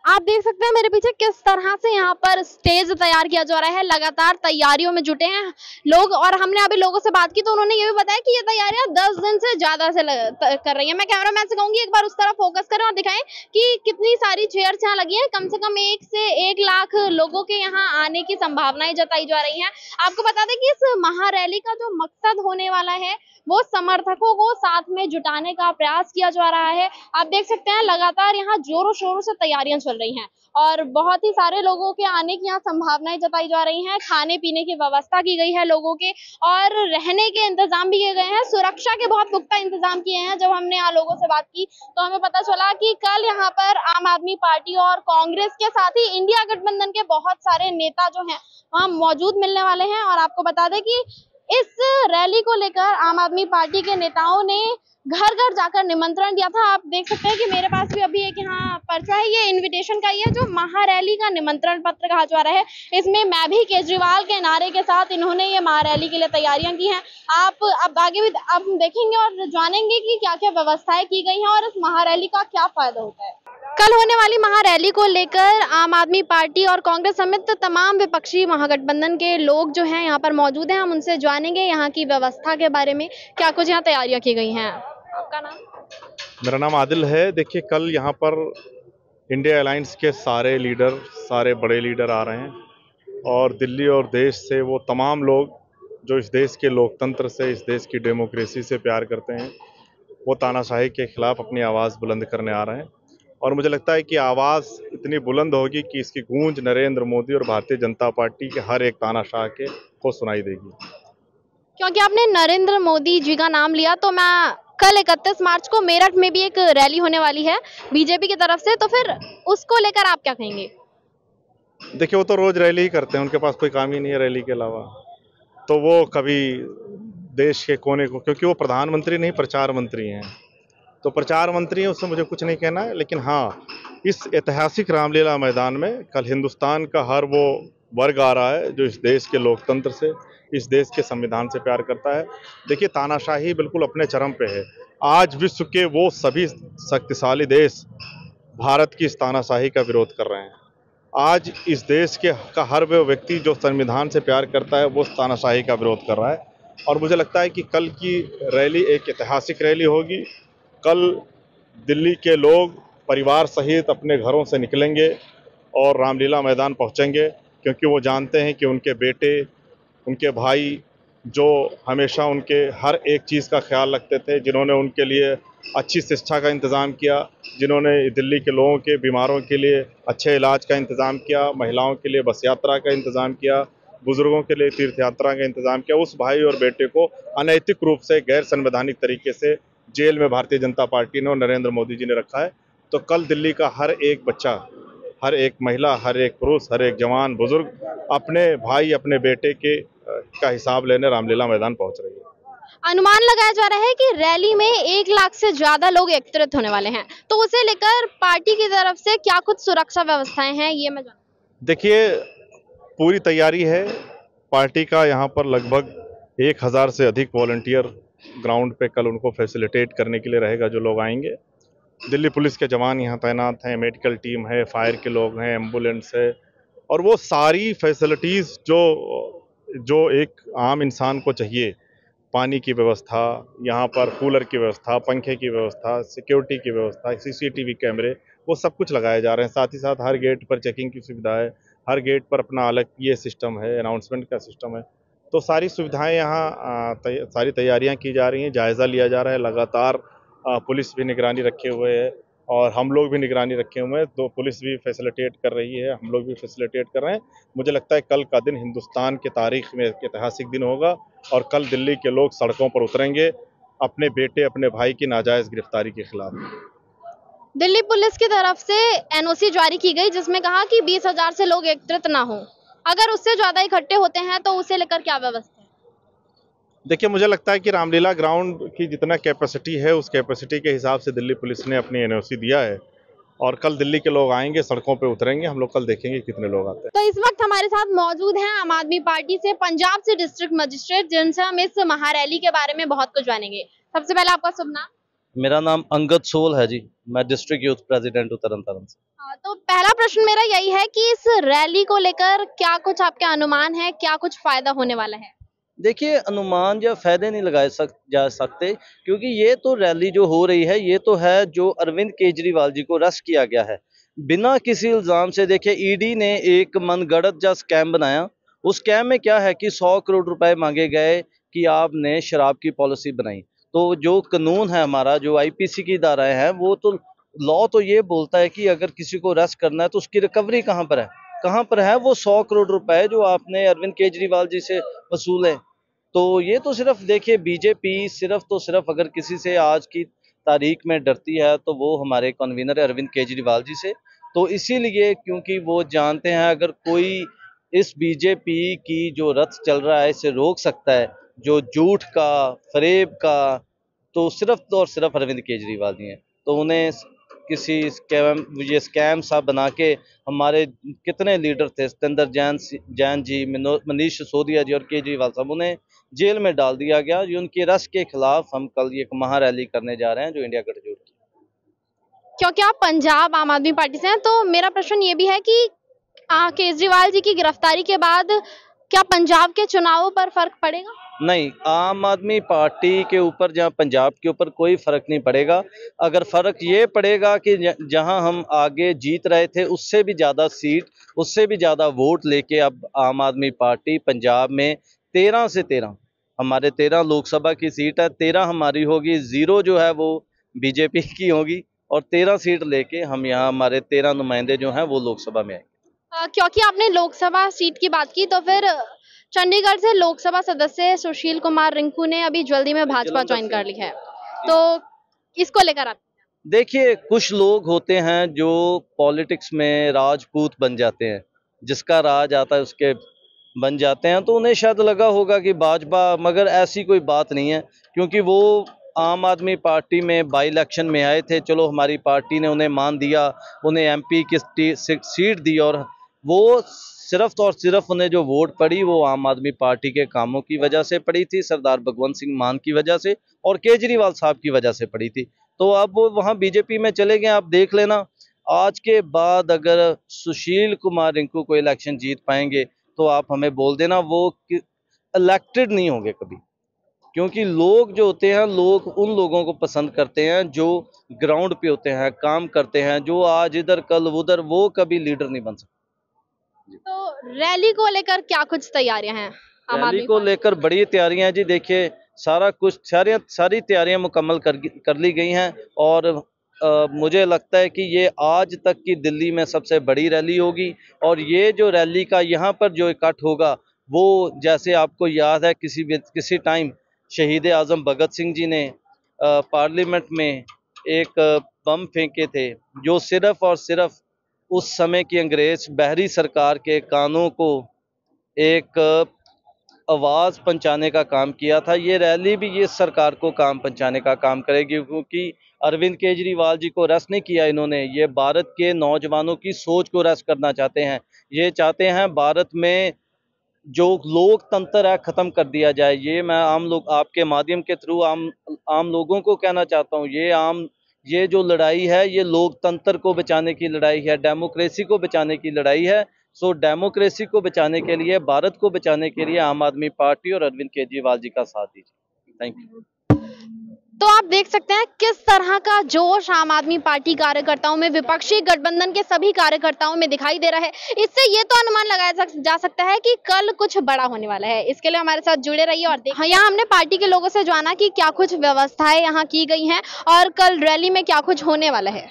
आप देख सकते हैं मेरे पीछे किस तरह से यहाँ पर स्टेज तैयार किया जा रहा है। लगातार तैयारियों में जुटे हैं लोग और हमने अभी लोगों से बात की तो उन्होंने ये भी बताया कि ये तैयारियां 10 दिन से ज्यादा से कर रही हैं। मैं कैमरामैन से कहूंगी एक बार उस तरफ फोकस करें और दिखाएं कि कितनी सारी चेयर्स यहाँ लगी हैं। कम से कम 1 से 1 लाख लोगों के यहाँ आने की संभावनाएं जताई जा रही हैं। आपको बता दें कि इस महारैली का जो मकसद होने वाला है वो समर्थकों को साथ में जुटाने का प्रयास किया जा रहा है। आप देख सकते हैं लगातार यहाँ जोरों शोरों से तैयारियां चल रही हैं और बहुत ही सारे लोगों के आने की यहाँ संभावनाएं जताई जा रही हैं। खाने पीने की व्यवस्था की गई है लोगों के और रहने के इंतजाम भी किए गए हैं। सुरक्षा के बहुत पुख्ता इंतजाम किए हैं। जब हमने यहाँ लोगों से बात की तो हमें पता चला कि कल यहाँ पर आम आदमी पार्टी और कांग्रेस के साथ ही इंडिया गठबंधन के बहुत सारे नेता जो हैं वहाँ मौजूद मिलने वाले हैं। और आपको बता दें कि इस रैली को लेकर आम आदमी पार्टी के नेताओं ने घर घर जाकर निमंत्रण दिया था। आप देख सकते हैं कि मेरे पास भी अभी एक यहाँ पर्चा है, ये इनविटेशन का ही है जो महारैली का निमंत्रण पत्र कहा जा रहा है। इसमें मैं भी केजरीवाल के नारे के साथ इन्होंने ये महारैली के लिए तैयारियां की हैं। आप अब आगे भी अब देखेंगे और जानेंगे कि क्या क्या व्यवस्थाएं की गई हैं और इस महारैली का क्या फायदा होता है। कल होने वाली महारैली को लेकर आम आदमी पार्टी और कांग्रेस समेत तमाम विपक्षी महागठबंधन के लोग जो हैं यहाँ पर मौजूद हैं। हम उनसे जानेंगे यहाँ की व्यवस्था के बारे में, क्या कुछ यहाँ तैयारियां की गई हैं। आपका नाम? मेरा नाम आदिल है। देखिए, कल यहाँ पर इंडिया अलायंस के सारे लीडर, सारे बड़े लीडर आ रहे हैं और दिल्ली और देश से वो तमाम लोग जो इस देश के लोकतंत्र से, इस देश की डेमोक्रेसी से प्यार करते हैं, वो तानाशाही के खिलाफ अपनी आवाज़ बुलंद करने आ रहे हैं। और मुझे लगता है कि आवाज़ इतनी बुलंद होगी कि इसकी गूंज नरेंद्र मोदी और भारतीय जनता पार्टी के हर एक तानाशाह को सुनाई देगी। क्योंकि आपने नरेंद्र मोदी जी का नाम लिया तो मैं कल 31 मार्च को मेरठ में भी एक रैली होने वाली है बीजेपी की तरफ से, तो फिर उसको लेकर आप क्या कहेंगे? देखिए, वो तो रोज रैली ही करते हैं, उनके पास कोई काम ही नहीं है रैली के अलावा। तो वो कभी देश के कोने को, क्योंकि वो प्रधानमंत्री नहीं प्रचार मंत्री हैं, तो प्रचार मंत्री हैं, उससे मुझे कुछ नहीं कहना है। लेकिन हाँ, इस ऐतिहासिक रामलीला मैदान में कल हिंदुस्तान का हर वो वर्ग आ रहा है जो इस देश के लोकतंत्र से, इस देश के संविधान से प्यार करता है। देखिए, तानाशाही बिल्कुल अपने चरम पे है। आज विश्व के वो सभी शक्तिशाली देश भारत की इस तानाशाही का विरोध कर रहे हैं। आज इस देश का हर वो व्यक्ति जो संविधान से प्यार करता है वो तानाशाही का विरोध कर रहा है। और मुझे लगता है कि कल की रैली एक ऐतिहासिक रैली होगी। कल दिल्ली के लोग परिवार सहित अपने घरों से निकलेंगे और रामलीला मैदान पहुंचेंगे, क्योंकि वो जानते हैं कि उनके बेटे, उनके भाई जो हमेशा उनके हर एक चीज़ का ख्याल रखते थे, जिन्होंने उनके लिए अच्छी शिक्षा का इंतज़ाम किया, जिन्होंने दिल्ली के लोगों के बीमारों के लिए अच्छे इलाज का इंतज़ाम किया, महिलाओं के लिए बस यात्रा का इंतज़ाम किया, बुजुर्गों के लिए तीर्थ यात्रा का इंतज़ाम किया, उस भाई और बेटे को अनैतिक रूप से, गैर संवैधानिक तरीके से जेल में भारतीय जनता पार्टी ने और नरेंद्र मोदी जी ने रखा है। तो कल दिल्ली का हर एक बच्चा, हर एक महिला, हर एक पुरुष, हर एक जवान बुजुर्ग अपने भाई, अपने बेटे का हिसाब लेने रामलीला मैदान पहुंच रही है। अनुमान लगाया जा रहा है कि रैली में 1 लाख से ज्यादा लोग एकत्रित होने वाले हैं, तो उसे लेकर पार्टी की तरफ से क्या कुछ सुरक्षा व्यवस्थाएं हैं, ये मैं जानूं। देखिए, पूरी तैयारी है। पार्टी का यहाँ पर लगभग 1000 से अधिक वॉलंटियर ग्राउंड पे कल उनको फैसिलिटेट करने के लिए रहेगा जो लोग आएंगे। दिल्ली पुलिस के जवान यहाँ तैनात हैं, मेडिकल टीम है, फायर के लोग हैं, एम्बुलेंस है, और वो सारी फैसिलिटीज़ जो एक आम इंसान को चाहिए, पानी की व्यवस्था, यहाँ पर कूलर की व्यवस्था, पंखे की व्यवस्था, सिक्योरिटी की व्यवस्था, सीसीटीवी कैमरे, वो सब कुछ लगाए जा रहे हैं। साथ ही साथ हर गेट पर चेकिंग की सुविधा है, हर गेट पर अपना अलग ये सिस्टम है, अनाउंसमेंट का सिस्टम है। तो सारी सुविधाएं यहाँ सारी तैयारियां की जा रही हैं, जायज़ा लिया जा रहा है। लगातार पुलिस भी निगरानी रखे हुए है और हम लोग भी निगरानी रखे हुए हैं। तो पुलिस भी फैसिलिटेट कर रही है, हम लोग भी फैसिलिटेट कर रहे हैं। मुझे लगता है कल का दिन हिंदुस्तान की तारीख में एक ऐतिहासिक दिन होगा और कल दिल्ली के लोग सड़कों पर उतरेंगे अपने बेटे, अपने भाई की नाजायज़ गिरफ्तारी के खिलाफ। दिल्ली पुलिस की तरफ से एनओसी जारी की गई जिसमें कहा कि 20,000 से लोग एकत्रित ना हो, अगर उससे ज्यादा इकट्ठे होते हैं तो उसे लेकर क्या व्यवस्था है? देखिए, मुझे लगता है कि रामलीला ग्राउंड की जितना कैपेसिटी है उस कैपेसिटी के हिसाब से दिल्ली पुलिस ने अपनी एनओसी दिया है और कल दिल्ली के लोग आएंगे, सड़कों पे उतरेंगे। हम लोग कल देखेंगे कितने लोग आते हैं। तो इस वक्त हमारे साथ मौजूद हैं आम आदमी पार्टी से पंजाब से डिस्ट्रिक्ट मजिस्ट्रेट, जिनसे हम इस महारैली के बारे में बहुत कुछ जानेंगे। सबसे पहले आपका शुभ नाम? मेरा नाम अंगद सोल है जी। मैं डिस्ट्रिक्ट यूथ प्रेसिडेंट हूँ तरन तारण से। तो पहला प्रश्न मेरा यही है कि इस रैली को लेकर क्या कुछ आपके अनुमान है, क्या कुछ फायदा होने वाला है? देखिए, अनुमान या फायदे नहीं लगाए जा सकते, क्योंकि ये तो रैली जो हो रही है ये तो है जो अरविंद केजरीवाल जी को अरेस्ट किया गया है बिना किसी इल्ज़ाम से। देखिए, ईडी ने एक मनगढ़ंत जा स्कैम बनाया। उस स्कैम में क्या है कि 100 करोड़ रुपए मांगे गए कि आपने शराब की पॉलिसी बनाई। तो जो कानून है हमारा, जो आईपीसी की धाराएं हैं, वो तो लॉ तो ये बोलता है कि अगर किसी को अरेस्ट करना है तो उसकी रिकवरी कहाँ पर है? कहाँ पर है वो 100 करोड़ रुपए जो आपने अरविंद केजरीवाल जी से वसूले? तो ये तो सिर्फ देखिए, बीजेपी सिर्फ तो सिर्फ अगर किसी से आज की तारीख में डरती है तो वो हमारे कन्वीनर अरविंद केजरीवाल जी से। तो इसीलिए, क्योंकि वो जानते हैं अगर कोई इस बीजेपी की जो रथ चल रहा है इसे रोक सकता है, जो झूठ का, फरेब का, तो सिर्फ और सिर्फ अरविंद केजरीवाल जी हैं। तो उन्हें किसी स्कैम सा बना के हमारे कितने लीडर थे, सत्येंद्र जैन जी, मनीष सिसोदिया जी और केजरीवाल साहब, उन्हें जेल में डाल दिया गया। जो उनकी अरेस्ट के खिलाफ हम कल एक महारैली करने जा रहे हैं जो इंडिया गठजोड़ की। क्योंकि आप पंजाब आम आदमी पार्टी से हैं, तो मेरा प्रश्न ये भी है कि केजरीवाल जी की गिरफ्तारी के बाद क्या पंजाब के चुनावों पर फर्क पड़ेगा? नहीं, आम आदमी पार्टी के ऊपर, जहाँ पंजाब के ऊपर कोई फर्क नहीं पड़ेगा। अगर फर्क ये पड़ेगा कि जहाँ हम आगे जीत रहे थे उससे भी ज़्यादा सीट, उससे भी ज़्यादा वोट लेके अब आम आदमी पार्टी पंजाब में 13 से 13, हमारे 13 लोकसभा की सीट है, 13 हमारी होगी, 0 जो है वो बीजेपी की होगी, और 13 सीट लेके हम यहाँ, हमारे 13 नुमाइंदे जो हैं वो लोकसभा में आएंगे। क्योंकि आपने लोकसभा सीट की बात की, तो फिर चंडीगढ़ से लोकसभा सदस्य सुशील कुमार रिंकू ने अभी जल्दी में भाजपा ज्वाइन कर ली है, तो इसको लेकर आप? देखिए, कुछ लोग होते हैं जो पॉलिटिक्स में राजपूत बन जाते हैं, जिसका राज आता है उसके बन जाते हैं, तो उन्हें शायद लगा होगा कि भाजपा, मगर ऐसी कोई बात नहीं है, क्योंकि वो आम आदमी पार्टी में बाई इलेक्शन में आए थे। चलो, हमारी पार्टी ने उन्हें मान दिया, उन्हें एमपी की सीट दी, और वो सिर्फ और सिर्फ उन्हें जो वोट पड़ी वो आम आदमी पार्टी के कामों की वजह से पड़ी थी, सरदार भगवंत सिंह मान की वजह से और केजरीवाल साहब की वजह से पड़ी थी। तो अब वो वहाँ बीजेपी में चले गए। आप देख लेना, आज के बाद अगर सुशील कुमार रिंकू को इलेक्शन जीत पाएंगे तो आप हमें बोल देना, वो इलेक्टेड नहीं होंगे कभी, क्योंकि लोग जो होते हैं, लोग उन लोगों को पसंद करते हैं जो ग्राउंड पे होते हैं, काम करते हैं, जो आज इधर कल उधर, वो कभी लीडर नहीं बन सकते। तो रैली को लेकर क्या कुछ तैयारियां हैं? रैली को लेकर बड़ी तैयारियां हैं जी। देखिए, सारा कुछ, सारी तैयारियां मुकम्मल कर ली गई हैं, और मुझे लगता है कि ये आज तक की दिल्ली में सबसे बड़ी रैली होगी। और ये जो रैली का यहाँ पर जो इकट्ठ होगा, वो जैसे आपको याद है किसी टाइम शहीद आज़म भगत सिंह जी ने पार्लियामेंट में एक बम फेंके थे, जो सिर्फ और सिर्फ उस समय की अंग्रेज बहरी सरकार के कानों को एक आवाज़ पहुंचाने का काम किया था। ये रैली भी ये सरकार को काम पहुंचाने का काम करेगी, क्योंकि अरविंद केजरीवाल जी को अरेस्ट नहीं किया इन्होंने, ये भारत के नौजवानों की सोच को अरेस्ट करना चाहते हैं। ये चाहते हैं भारत में जो लोकतंत्र है ख़त्म कर दिया जाए। ये मैं आपके माध्यम के थ्रू आम लोगों को कहना चाहता हूँ, ये जो लड़ाई है ये लोकतंत्र को बचाने की लड़ाई है, डेमोक्रेसी को बचाने की लड़ाई है। सो डेमोक्रेसी को बचाने के लिए, भारत को बचाने के लिए आम आदमी पार्टी और अरविंद केजरीवाल जी का साथ दीजिए। Thank you. तो आप देख सकते हैं किस तरह का जोश आम आदमी पार्टी कार्यकर्ताओं में, विपक्षी गठबंधन के सभी कार्यकर्ताओं में दिखाई दे रहा है। इससे ये तो अनुमान लगाया जा सकता है कि कल कुछ बड़ा होने वाला है। इसके लिए हमारे साथ जुड़े रहिए और देखिए। यहाँ हमने पार्टी के लोगों से जाना कि क्या कुछ व्यवस्थाएं यहाँ की गई हैं और कल रैली में क्या कुछ होने वाला है।